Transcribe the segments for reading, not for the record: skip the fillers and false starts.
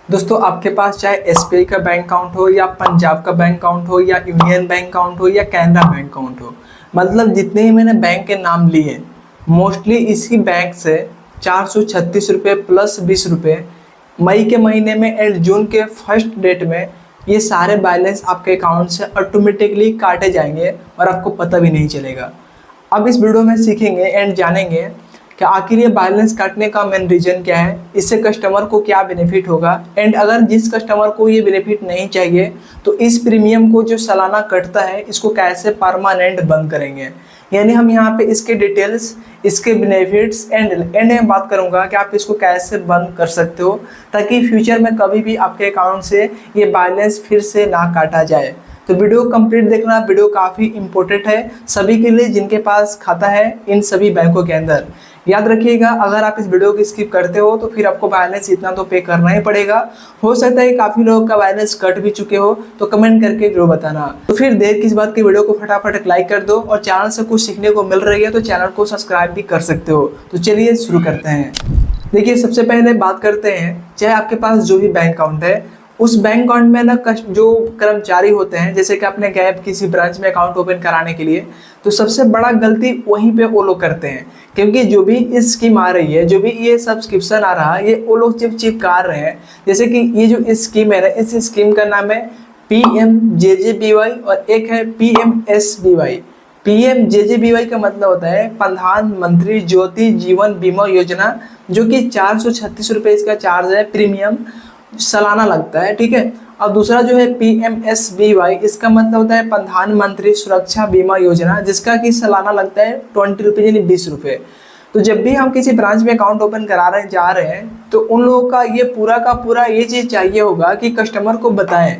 दोस्तों आपके पास चाहे एसबीआई का बैंक अकाउंट हो या पंजाब का बैंक अकाउंट हो या यूनियन बैंक अकाउंट हो या कैनरा बैंक अकाउंट हो, मतलब जितने ही मैंने बैंक के नाम लिए मोस्टली इसी बैंक से 436 रुपये प्लस 20 रुपये मई के महीने में एंड जून के फर्स्ट डेट में ये सारे बैलेंस आपके अकाउंट से ऑटोमेटिकली काटे जाएंगे और आपको पता भी नहीं चलेगा। अब इस वीडियो में सीखेंगे एंड जानेंगे कि आखिर ये बैलेंस काटने का मेन रीजन क्या है, इससे कस्टमर को क्या बेनिफिट होगा एंड अगर जिस कस्टमर को ये बेनिफिट नहीं चाहिए तो इस प्रीमियम को जो सालाना कटता है इसको कैसे परमानेंट बंद करेंगे। यानी हम यहाँ पे इसके डिटेल्स, इसके बेनिफिट्स एंड में बात करूँगा कि आप इसको कैसे बंद कर सकते हो ताकि फ्यूचर में कभी भी आपके अकाउंट से ये बैलेंस फिर से ना काटा जाए। तो वीडियो कंप्लीट देखना, वीडियो काफ़ी इंपॉर्टेंट है सभी के लिए जिनके पास खाता है इन सभी बैंकों के अंदर। याद रखिएगा, अगर आप इस वीडियो को स्किप करते हो तो फिर आपको बैलेंस इतना तो पे करना ही पड़ेगा। हो सकता है काफ़ी लोगों का बैलेंस कट भी चुके हो, तो कमेंट करके जरूर बताना। तो फिर देर किस बात की, वीडियो को फटाफट एक लाइक कर दो और चैनल से कुछ सीखने को मिल रही है तो चैनल को सब्सक्राइब भी कर सकते हो। तो चलिए शुरू करते हैं। देखिए, सबसे पहले बात करते हैं, चाहे आपके पास जो भी बैंक अकाउंट है उस बैंक अकाउंट में ना जो कर्मचारी होते हैं, जैसे कि आपने गए किसी ब्रांच में अकाउंट ओपन कराने के लिए, तो सबसे बड़ा गलती वहीं पे वो लोग करते हैं। क्योंकि जो भी इस स्कीम आ रही है, जो भी ये सब्सक्रिप्शन आ रहा है, ये वो लोग चिपका रहे हैं। जैसे कि ये जो स्कीम है, इस स्कीम का नाम है PMJJBY और एक है PMSBY। PMJJBY का मतलब होता है प्रधानमंत्री ज्योति जीवन बीमा योजना, जो कि 436 रुपये इसका चार्ज है, प्रीमियम सालाना लगता है। ठीक है। और दूसरा जो है PMSBY, इसका मतलब होता है प्रधानमंत्री सुरक्षा बीमा योजना, जिसका कि सालाना लगता है 20 रुपये यानी 20 रुपये। तो जब भी हम किसी ब्रांच में अकाउंट ओपन जा रहे हैं तो उन लोगों का ये पूरा का पूरा ये चीज़ चाहिए होगा कि कस्टमर को बताएं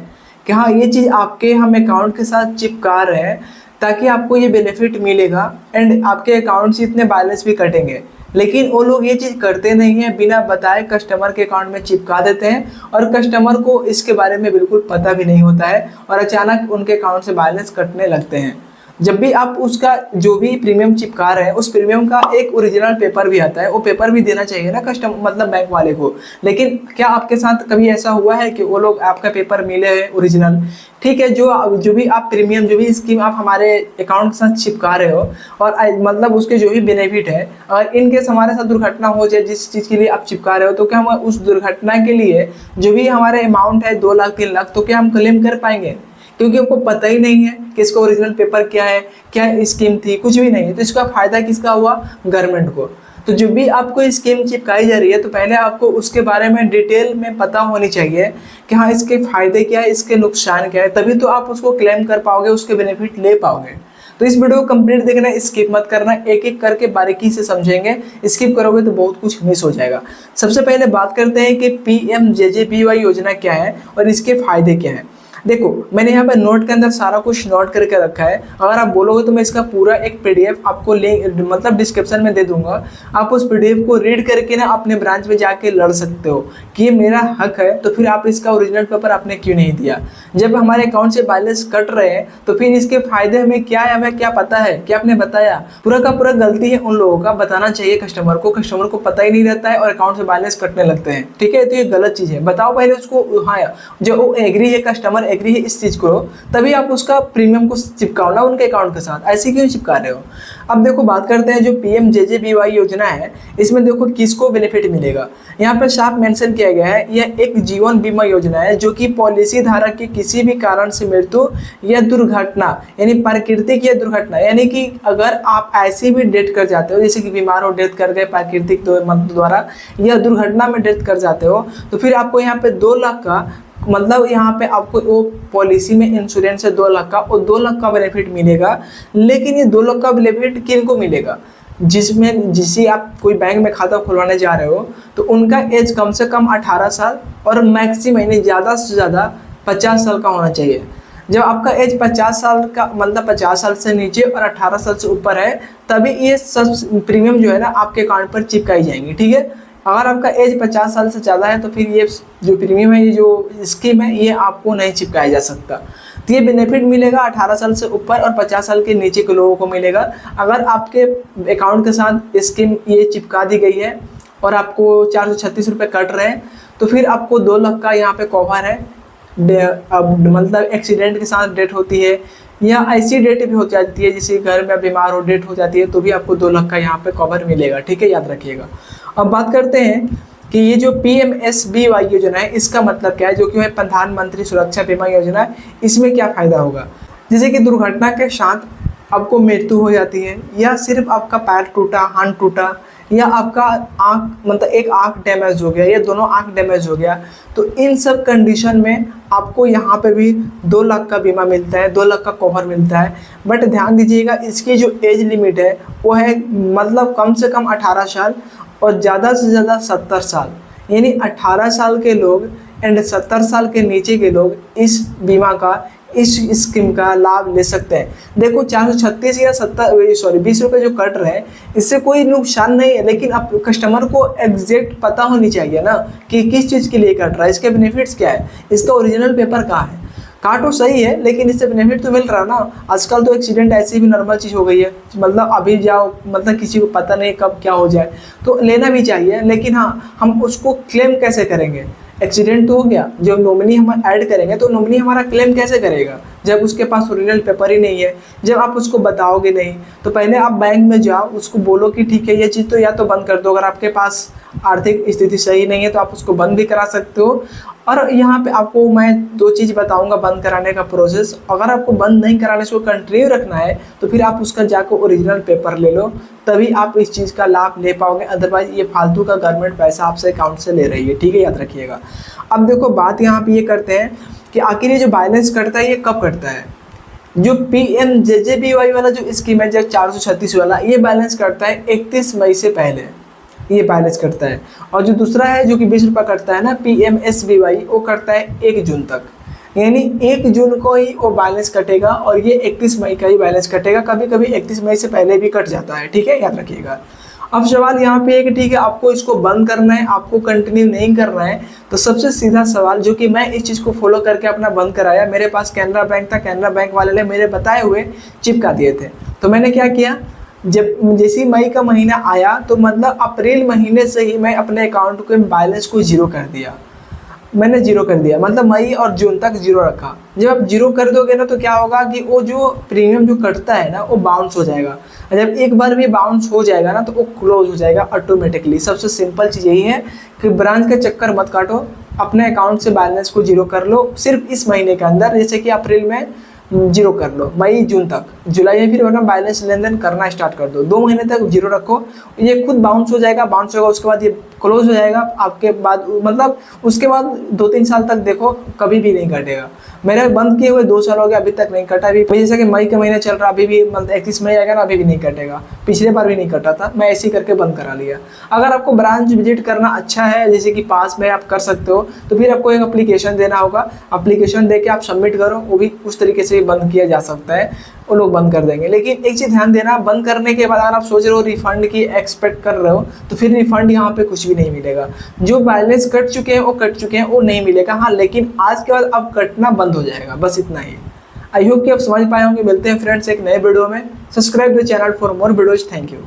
कि हाँ ये चीज़ आपके हम अकाउंट के साथ चिपका रहे हैं ताकि आपको ये बेनिफिट मिलेगा एंड आपके अकाउंट से इतने बैलेंस भी कटेंगे। लेकिन वो लोग ये चीज़ करते नहीं है, बिना बताए कस्टमर के अकाउंट में चिपका देते हैं और कस्टमर को इसके बारे में बिल्कुल पता भी नहीं होता है और अचानक उनके अकाउंट से बैलेंस कटने लगते हैं। जब भी आप उसका जो भी प्रीमियम चिपका रहे हैं उस प्रीमियम का एक ओरिजिनल पेपर भी आता है, वो पेपर भी देना चाहिए ना कस्टमर मतलब बैंक वाले को। लेकिन क्या आपके साथ कभी ऐसा हुआ है कि वो लोग आपका पेपर मिले हैं ओरिजिनल? ठीक है, जो भी आप प्रीमियम, जो भी स्कीम आप हमारे अकाउंट के साथ चिपका रहे हो और मतलब उसके जो भी बेनिफिट है, अगर इनकेस हमारे साथ दुर्घटना हो जाए जिस चीज़ के लिए आप चिपका रहे हो, तो क्या हम उस दुर्घटना के लिए जो भी हमारे अमाउंट है 2 लाख 3 लाख, तो क्या हम क्लेम कर पाएंगे? क्योंकि आपको पता ही नहीं है कि इसका ओरिजिनल पेपर क्या है, क्या स्कीम थी, कुछ भी नहीं है। तो इसका फायदा किसका हुआ? गवर्नमेंट को। तो जो भी आपको स्कीम चिपकाई जा रही है तो पहले आपको उसके बारे में डिटेल में पता होनी चाहिए कि हाँ इसके फायदे क्या है, इसके नुकसान क्या है, तभी तो आप उसको क्लेम कर पाओगे, उसके बेनिफिट ले पाओगे। तो इस वीडियो को कंप्लीट देखना, स्किप मत करना, एक एक करके बारीकी से समझेंगे। स्किप करोगे तो बहुत कुछ मिस हो जाएगा। सबसे पहले बात करते हैं कि PMJJBY योजना क्या है और इसके फायदे क्या है। देखो, मैंने यहाँ पे नोट के अंदर सारा कुछ नोट करके रखा है। अगर आप बोलोगे तो मैं इसका पूरा एक PDF आपको लिंक मतलब डिस्क्रिप्शन में दे दूंगा। आप उस PDF को रीड करके ना अपने ब्रांच में जाके लड़ सकते हो कि ये मेरा हक है, तो फिर आप इसका ओरिजिनल पेपर आपने क्यों नहीं दिया। जब हमारे अकाउंट से बैलेंस कट रहे हैं तो फिर इसके फायदे हमें क्या है, हमें क्या पता है, क्या आपने बताया? पूरा का पूरा गलती है उन लोगों का, बताना चाहिए कस्टमर को पता ही नहीं रहता है और अकाउंट से बैलेंस कटने लगते हैं। ठीक है, तो ये गलत चीज़ है। बताओ पहले उसको, हाँ जो वो एग्री है, कस्टमर एग्री है इस चीज़ को, तभी आप उसका प्रीमियम को चिपकाओ ना उनके अकाउंट के साथ। ऐसे क्यों चिपका रहे हो? अब देखो, बात करते हैं जो PMJJBY योजना है, इसमें देखो किसको बेनिफिट मिलेगा। यहाँ पर साफ मेंशन किया गया है, यह एक जीवन बीमा योजना है जो कि पॉलिसी धारक की किसी भी कारण से मृत्यु या दुर्घटना, यानी प्राकृतिक या दुर्घटना, यानी कि अगर आप ऐसी भी डेथ कर जाते हो, जैसे कि बीमार हो डेथ कर गए प्राकृतिक द्वारा या दुर्घटना में डेथ कर जाते हो, तो फिर आपको यहाँ पे 2 लाख का मतलब यहाँ पे आपको वो पॉलिसी में इंश्योरेंस है 2 लाख का, और 2 लाख का बेनिफिट मिलेगा। लेकिन ये 2 लाख का बेनिफिट किन को मिलेगा? जिसे आप कोई बैंक में खाता खुलवाने जा रहे हो तो उनका एज कम से कम 18 साल और मैक्सिमम यानी ज़्यादा से ज़्यादा 50 साल का होना चाहिए। जब आपका एज 50 साल का मतलब 50 साल से नीचे और 18 साल से ऊपर है, तभी ये सब प्रीमियम जो है ना आपके अकाउंट पर चिपकाई जाएंगी। ठीक है, अगर आपका एज 50 साल से ज़्यादा है तो फिर ये जो प्रीमियम है, ये जो स्कीम है, ये आपको नहीं चिपकाया जा सकता। तो ये बेनिफिट मिलेगा 18 साल से ऊपर और 50 साल के नीचे के लोगों को मिलेगा। अगर आपके अकाउंट के साथ स्कीम ये चिपका दी गई है और आपको 436 रुपये कट रहे हैं, तो फिर आपको 2 लाख का यहाँ पे कवर है। अब मतलब एक्सीडेंट के साथ डेथ होती है या ऐसी डेथ भी हो जाती है जैसे घर में बीमार हो डेथ हो जाती है तो भी आपको 2 लाख का यहाँ पे कवर मिलेगा, ठीक है, याद रखिएगा। अब बात करते हैं कि ये जो PMSBY योजना है इसका मतलब क्या है, जो कि है प्रधानमंत्री सुरक्षा बीमा योजना है। इसमें क्या फ़ायदा होगा, जैसे कि दुर्घटना के साथ आपको मृत्यु हो जाती है या सिर्फ आपका पैर टूटा, हाथ टूटा या आपका आँख मतलब एक आँख डैमेज हो गया या दोनों आँख डैमेज हो गया, तो इन सब कंडीशन में आपको यहाँ पे भी 2 लाख का बीमा मिलता है, 2 लाख का कवर मिलता है। बट ध्यान दीजिएगा इसकी जो एज लिमिट है वो है मतलब कम से कम 18 साल और ज़्यादा से ज़्यादा 70 साल, यानी 18 साल के लोग एंड 70 साल के नीचे के लोग इस बीमा का, इस स्कीम का लाभ ले सकते हैं। देखो 436 या 20 रुपये जो कट रहे हैं इससे कोई नुकसान नहीं है, लेकिन आप कस्टमर को एग्जैक्ट पता होनी चाहिए ना कि किस चीज़ के लिए कट रहा है, इसके बेनिफिट्स क्या है, इसका ओरिजिनल पेपर कहाँ है। काटो सही है लेकिन इससे बेनिफिट तो मिल रहा है ना। आजकल तो एक्सीडेंट ऐसी भी नॉर्मल चीज़ हो गई है, मतलब अभी जाओ मतलब किसी को पता नहीं कब क्या हो जाए, तो लेना भी चाहिए। लेकिन हाँ, हम उसको क्लेम कैसे करेंगे, एक्सीडेंट तो हो गया, जब नॉमिनी हम ऐड करेंगे तो नॉमिनी हमारा क्लेम कैसे करेगा जब उसके पास ओरिजिनल पेपर ही नहीं है, जब आप उसको बताओगे नहीं। तो पहले आप बैंक में जाओ, उसको बोलो कि ठीक है ये चीज़ तो या तो बंद कर दो, अगर आपके पास आर्थिक स्थिति सही नहीं है तो आप उसको बंद भी करा सकते हो। और यहाँ पे आपको मैं 2 चीज़ बताऊंगा बंद कराने का प्रोसेस। अगर आपको बंद नहीं कराने से कंटिन्यू रखना है तो फिर आप उसका जाकर ओरिजिनल पेपर ले लो, तभी आप इस चीज़ का लाभ ले पाओगे, अदरवाइज ये फालतू का गवर्नमेंट पैसा आपसे अकाउंट से ले रही है, ठीक है, याद रखिएगा। अब देखो बात यहाँ पे ये करते हैं कि आखिर ये जो बैलेंस कटता है ये कब कटता है। जो PMJJBY वाला जो स्कीम है, जो 436 वाला, ये बैलेंस करता है 31 मई से पहले, ये बैलेंस करता है। और जो दूसरा है जो कि 20 रुपये करता है ना, PMSBY, वो करता है 1 जून तक, यानी 1 जून को ही वो बैलेंस कटेगा और ये 31 मई का ही बैलेंस कटेगा। कभी कभी 31 मई से पहले भी कट जाता है, ठीक है, याद रखिएगा। अब सवाल यहाँ पे है कि ठीक है आपको इसको बंद करना है, आपको कंटिन्यू नहीं करना है, तो सबसे सीधा सवाल जो कि मैं इस चीज़ को फॉलो करके अपना बंद कराया, मेरे पास कैनरा बैंक था, कैनरा बैंक वाले ने मेरे बताए हुए चिपका दिए थे। तो मैंने क्या किया, जब जैसे मई का महीना आया तो मतलब अप्रैल महीने से ही मैं अपने अकाउंट के बैलेंस को जीरो कर दिया। मैंने जीरो कर दिया, मतलब मई और जून तक जीरो रखा। जब आप जीरो कर दोगे ना तो क्या होगा कि वो जो प्रीमियम जो कटता है ना वो बाउंस हो जाएगा। जब एक बार भी बाउंस हो जाएगा ना तो वो क्लोज हो जाएगा ऑटोमेटिकली। सबसे सिंपल चीज़ यही है कि ब्रांच का चक्कर मत काटो, अपने अकाउंट से बैलेंस को जीरो कर लो सिर्फ इस महीने के अंदर। जैसे कि अप्रैल में जीरो कर लो, मई जून तक, जुलाई में फिर अपना बैलेंस लेन देन करना स्टार्ट कर दो। 2 महीने तक जीरो रखो, ये खुद बाउंस हो जाएगा। बाउंस होगा उसके बाद ये क्लोज हो जाएगा आपके बाद, मतलब उसके बाद 2-3 साल तक देखो कभी भी नहीं कटेगा। मेरे बंद किए हुए 2 साल हो गया, अभी तक नहीं कटा। अभी जैसे कि मई का महीना चल रहा, अभी भी मतलब 31 मई आएगा ना, अभी भी नहीं कटेगा। पिछले बार भी नहीं कटा था, मैं ऐसे ही करके बंद करा लिया। अगर आपको ब्रांच विजिट करना अच्छा है, जैसे कि पास में आप कर सकते हो, तो फिर आपको एक एप्लीकेशन देना होगा। एप्लीकेशन दे के आप सबमिट करो, वो भी उस तरीके से बंद किया जा सकता है, वो लोग बंद कर देंगे। लेकिन एक चीज़ ध्यान देना, बंद करने के बाद अगर आप सोच रहे हो रिफंड की एक्सपेक्ट कर रहे हो तो फिर रिफंड यहाँ पे कुछ भी नहीं मिलेगा। जो बैलेंस कट चुके हैं वो कट चुके हैं, वो नहीं मिलेगा। हाँ, लेकिन आज के बाद अब कटना बंद हो जाएगा, बस इतना ही। आई होप कि आप समझ पाए होंगे। मिलते हैं फ्रेंड्स एक नए वीडियो में। Subscribe the channel for more videos. Thank you.